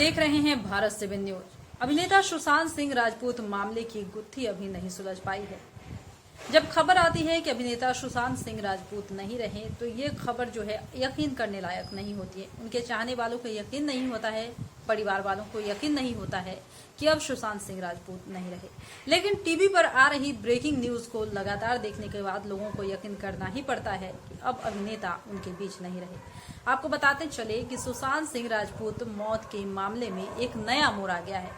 देख रहे हैं भारत 7 न्यूज। अभिनेता सुशांत सिंह राजपूत मामले की गुत्थी अभी नहीं सुलझ पाई है। जब खबर आती है कि अभिनेता सुशांत सिंह राजपूत नहीं रहे तो ये खबर जो है यकीन करने लायक नहीं होती है। उनके चाहने वालों को यकीन नहीं होता है, परिवार वालों को यकीन नहीं होता है कि अब सुशांत सिंह राजपूत नहीं रहे। लेकिन टीवी पर आ रही ब्रेकिंग न्यूज को लगातार देखने के बाद लोगों को यकीन करना ही पड़ता है कि अब अभिनेता उनके बीच नहीं रहे। आपको बताते चले कि सुशांत सिंह राजपूत मौत के मामले में एक नया मोड़ आ गया है।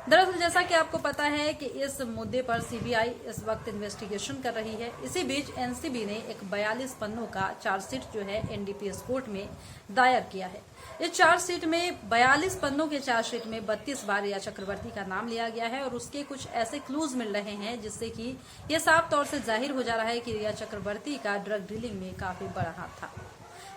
दरअसल जैसा कि आपको पता है कि इस मुद्दे पर सीबीआई इस वक्त इन्वेस्टिगेशन कर रही है। इसी बीच एनसीबी ने एक 42 पन्नों का चार्जशीट जो है एनडीपीएस कोर्ट में दायर किया है। इस चार्जशीट में 42 पन्नों के चार्जशीट में 32 बार रिया चक्रवर्ती का नाम लिया गया है और उसके कुछ ऐसे क्लूज मिल रहे हैं जिससे कि यह साफ तौर से जाहिर हो जा रहा है कि रिया चक्रवर्ती का ड्रग डीलिंग में काफी बड़ा हाथ था।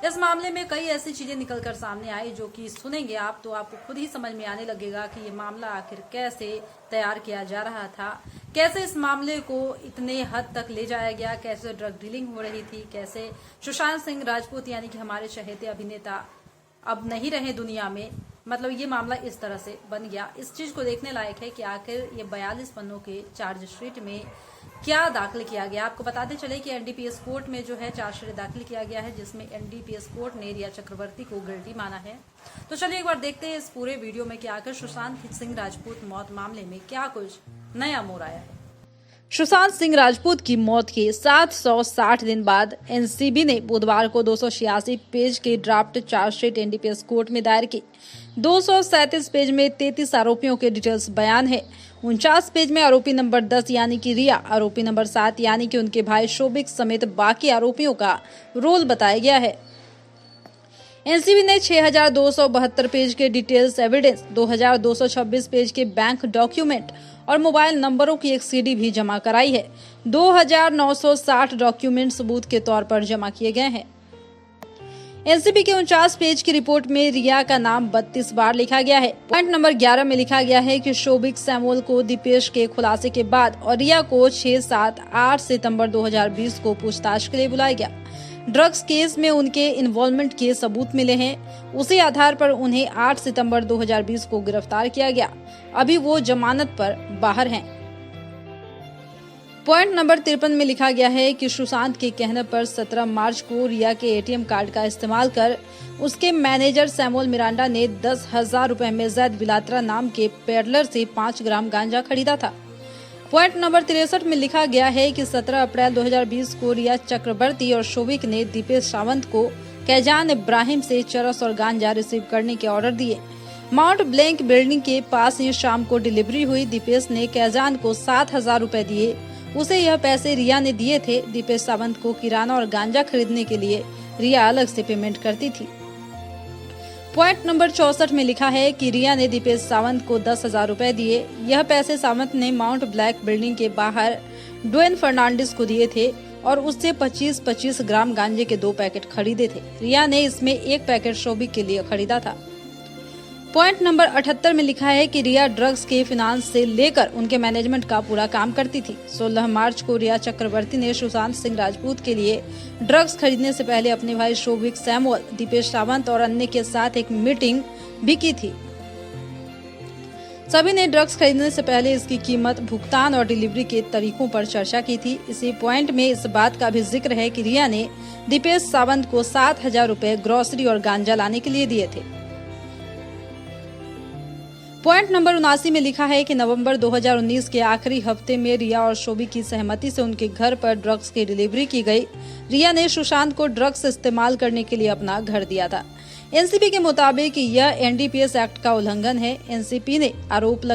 इस मामले में कई ऐसी चीजें निकलकर सामने आई जो कि सुनेंगे आप तो आपको खुद ही समझ में आने लगेगा कि ये मामला आखिर कैसे तैयार किया जा रहा था, कैसे इस मामले को इतने हद तक ले जाया गया, कैसे ड्रग डीलिंग हो रही थी, कैसे सुशांत सिंह राजपूत यानी कि हमारे चहेते अभिनेता अब नहीं रहे दुनिया में। मतलब ये मामला इस तरह से बन गया। इस चीज को देखने लायक है कि आखिर ये 42 पन्नों के चार्जशीट में क्या दाखिल किया गया। आपको बताते चले कि एनडीपीएस कोर्ट में जो है चार्जशीट दाखिल किया गया है जिसमें एनडीपीएस कोर्ट ने रिया चक्रवर्ती को गिल्टी माना है। तो चलिए एक बार देखते हैं इस पूरे वीडियो में कि आखिर सुशांत सिंह राजपूत मौत मामले में क्या कुछ नया मोड़ आया है। सुशांत सिंह राजपूत की मौत के 760 दिन बाद एनसीबी ने बुधवार को 286 पेज के ड्राफ्ट चार्जशीट एनडीपीएस कोर्ट में दायर की। 237 पेज में 33 आरोपियों के डिटेल्स बयान है। 49 पेज में आरोपी नंबर 10 यानी कि रिया, आरोपी नंबर 7 यानी कि उनके भाई शोभिक समेत बाकी आरोपियों का रोल बताया गया है। एनसीबी ने 6272 पेज के डिटेल्स एविडेंस, 2226 पेज के बैंक डॉक्यूमेंट और मोबाइल नंबरों की एक सीडी भी जमा कराई है। 2960 डॉक्यूमेंट सबूत के तौर पर जमा किए गए हैं। एनसीबी के 49 पेज की रिपोर्ट में रिया का नाम 32 बार लिखा गया है। पॉइंट नंबर 11 में लिखा गया है कि शोभिक सैमुअल को दीपेश के खुलासे के बाद और रिया को 6, 7, 8 सितंबर 2020 को पूछताछ के लिए बुलाया गया। ड्रग्स केस में उनके इन्वॉल्वमेंट के सबूत मिले हैं। उसी आधार पर उन्हें 8 सितंबर 2020 को गिरफ्तार किया गया। अभी वो जमानत पर बाहर हैं। पॉइंट नंबर 53 में लिखा गया है कि सुशांत के कहने पर 17 मार्च को रिया के एटीएम कार्ड का इस्तेमाल कर उसके मैनेजर सैमुअल मिरांडा ने 10,000 रुपए में जैद बिलात्रा नाम के पेडलर से 5 ग्राम गांजा खरीदा था। पॉइंट नंबर 63 में लिखा गया है कि 17 अप्रैल 2020 को रिया चक्रवर्ती और शोभिक ने दीपेश सावंत को कैजान इब्राहिम से चरस और गांजा रिसीव करने के ऑर्डर दिए। माउंट ब्लैंक बिल्डिंग के पास ही शाम को डिलीवरी हुई। दीपेश ने कैजान को 7,000 रुपए दिए। उसे यह पैसे रिया ने दिए थे। दीपेश सावंत को किराना और गांजा खरीदने के लिए रिया अलग से पेमेंट करती थी। पॉइंट नंबर 64 में लिखा है कि रिया ने दीपेश सावंत को 10,000 रुपए दिए। यह पैसे सावंत ने माउंट ब्लैक बिल्डिंग के बाहर ड्वेन फर्नांडिस को दिए थे और उससे 25-25 ग्राम गांजे के 2 पैकेट खरीदे थे। रिया ने इसमें 1 पैकेट शोभिक के लिए खरीदा था। पॉइंट नंबर 78 में लिखा है कि रिया ड्रग्स के फाइनेंस से लेकर उनके मैनेजमेंट का पूरा काम करती थी। 16 मार्च को रिया चक्रवर्ती ने सुशांत सिंह राजपूत के लिए ड्रग्स खरीदने से पहले अपने भाई शोभिक सैमुअल, दीपेश सावंत और अन्य के साथ एक मीटिंग भी की थी। सभी ने ड्रग्स खरीदने से पहले इसकी कीमत, भुगतान और डिलीवरी के तरीकों पर चर्चा की थी। इसी पॉइंट में इस बात का भी जिक्र है कि रिया ने दीपेश सावंत को 7,000 रुपए ग्रोसरी और गांजा लाने के लिए दिए थे। पॉइंट नंबर 79 में लिखा है कि नवंबर 2019 के आखिरी हफ्ते में रिया और शोभिक की सहमति से उनके घर पर ड्रग्स की डिलीवरी की गई। रिया ने सुशांत को ड्रग्स इस्तेमाल करने के लिए अपना घर दिया था। एनसीबी के मुताबिक यह एनडीपीएस एक्ट का उल्लंघन है। एनसीबी ने आरोप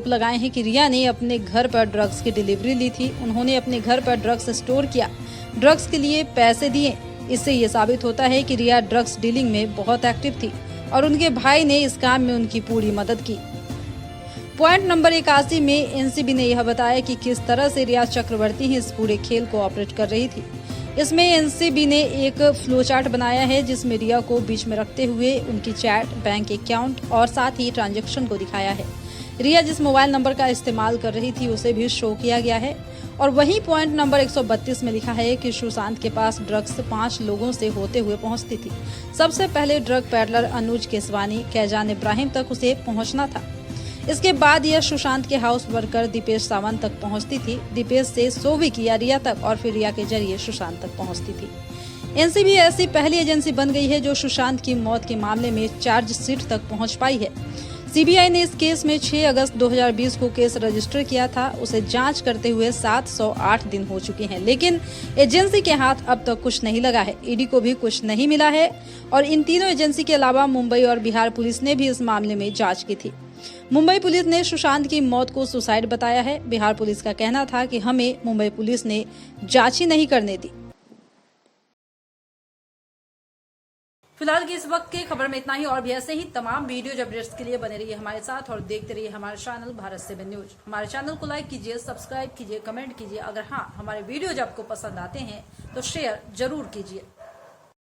लगाए हैं कि रिया ने अपने घर पर ड्रग्स की डिलीवरी ली थी। उन्होंने अपने घर पर ड्रग्स स्टोर किया, ड्रग्स के लिए पैसे दिए। इससे ये साबित होता है कि रिया ड्रग्स डीलिंग में बहुत एक्टिव थी और उनके भाई ने इस काम में उनकी पूरी मदद की। पॉइंट नंबर 81 में एनसीबी ने यह बताया कि किस तरह से रिया चक्रवर्ती ही इस पूरे खेल को ऑपरेट कर रही थी। इसमें एनसीबी ने एक फ्लोचार्ट बनाया है जिसमें रिया को बीच में रखते हुए उनकी चैट, बैंक अकाउंट और साथ ही ट्रांजैक्शन को दिखाया है। रिया जिस मोबाइल नंबर का इस्तेमाल कर रही थी उसे भी शो किया गया है। और वहीं पॉइंट नंबर 132 में लिखा है कि सुशांत के पास ड्रग्स 5 लोगों से होते हुए पहुंचती थी। सबसे पहले ड्रग पैडलर अनुज केसवानी कैजान इब्राहिम तक उसे पहुंचना था। इसके बाद यह सुशांत के हाउस वर्कर दीपेश सावंत तक पहुंचती थी। दीपेश से सोविक या रिया तक और फिर रिया के जरिए सुशांत तक पहुंचती थी। एनसीबी ऐसी पहली एजेंसी बन गई है जो सुशांत की मौत के मामले में चार्जशीट तक पहुंच पाई है। सीबीआई ने इस केस में 6 अगस्त 2020 को केस रजिस्टर किया था। उसे जांच करते हुए 708 दिन हो चुके हैं, लेकिन एजेंसी के हाथ अब तक कुछ नहीं लगा है। ईडी को भी कुछ नहीं मिला है और इन तीनों एजेंसी के अलावा मुंबई और बिहार पुलिस ने भी इस मामले में जांच की थी। मुंबई पुलिस ने सुशांत की मौत को सुसाइड बताया है। बिहार पुलिस का कहना था कि हमें मुंबई पुलिस ने जांच ही नहीं करने दी। फिलहाल की इस वक्त की खबर में इतना ही। और भी ऐसे ही तमाम वीडियो अपडेट्स के लिए बने रहिए हमारे साथ और देखते रहिए हमारे चैनल भारत 7 न्यूज। हमारे चैनल को लाइक कीजिए, सब्सक्राइब कीजिए, कमेंट कीजिए। अगर हाँ, हमारे वीडियो आपको पसंद आते हैं तो शेयर जरूर कीजिए।